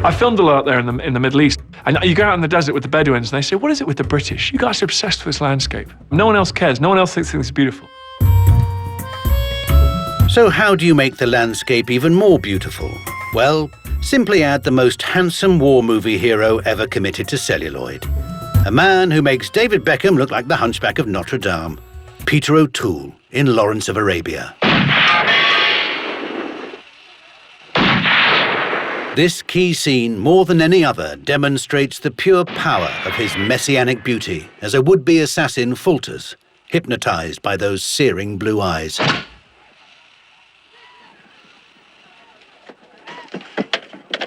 I filmed a lot out there in the Middle East, and you go out in the desert with the Bedouins, and they say, "What is it with the British? You guys are obsessed with this landscape. No one else cares. No one else thinks it's beautiful." So how do you make the landscape even more beautiful? Well, simply add the most handsome war movie hero ever committed to celluloid. A man who makes David Beckham look like the Hunchback of Notre Dame. Peter O'Toole in Lawrence of Arabia. This key scene, more than any other, demonstrates the pure power of his messianic beauty as a would-be assassin falters, hypnotized by those searing blue eyes.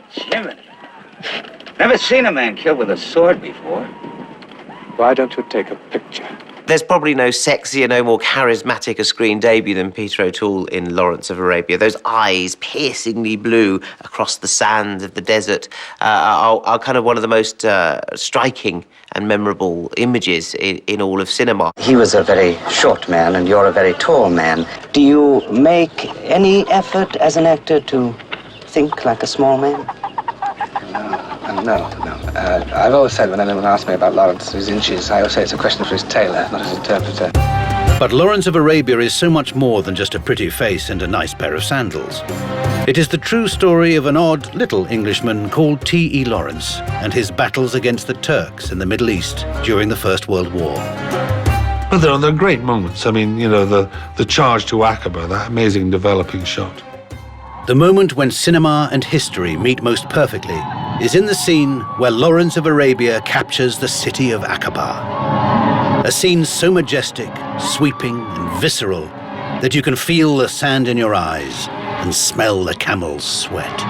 Jiminy. Never seen a man killed with a sword before. Why don't you take a picture? There's probably no sexier, no more charismatic a screen debut than Peter O'Toole in Lawrence of Arabia. Those eyes, piercingly blue across the sand of the desert, are kind of one of the most striking and memorable images in all of cinema. He was a very short man, and you're a very tall man. Do you make any effort as an actor to think like a small man? No. I've always said when anyone asks me about Lawrence, his inches, I always say it's a question for his tailor, not his interpreter. But Lawrence of Arabia is so much more than just a pretty face and a nice pair of sandals. It is the true story of an odd little Englishman called T.E. Lawrence and his battles against the Turks in the Middle East during the First World War. But there are great moments. I mean, you know, the charge to Aqaba, that amazing developing shot. The moment when cinema and history meet most perfectly is in the scene where Lawrence of Arabia captures the city of Aqaba. A scene so majestic, sweeping and visceral that you can feel the sand in your eyes and smell the camel's sweat.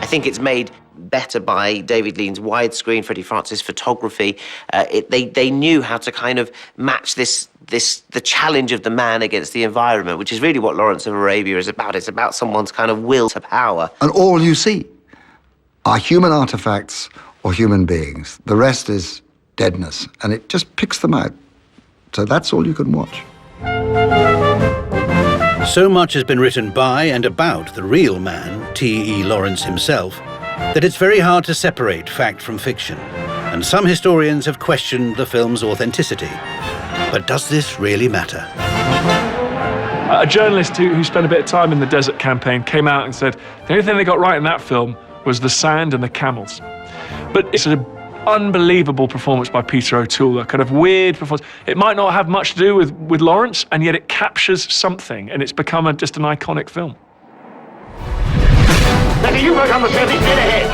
I think it's made better by David Lean's widescreen, Freddie Francis photography. They knew how to kind of match the challenge of the man against the environment, which is really what Lawrence of Arabia is about. It's about someone's kind of will to power. And all you see are human artifacts or human beings. The rest is deadness, and it just picks them out. So that's all you can watch. So much has been written by and about the real man, T.E. Lawrence himself, that it's very hard to separate fact from fiction, and some historians have questioned the film's authenticity. But does this really matter? A journalist who spent a bit of time in the desert campaign came out and said the only thing they got right in that film was the sand and the camels. But it's an unbelievable performance by Peter O'Toole, a kind of weird performance. It might not have much to do with Lawrence, and yet it captures something, and it's become just an iconic film. You work on the 30 feet ahead.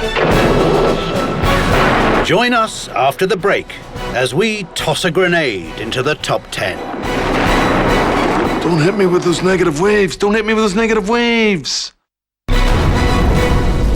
Join us after the break as we toss a grenade into the top 10. Don't hit me with those negative waves. Don't hit me with those negative waves.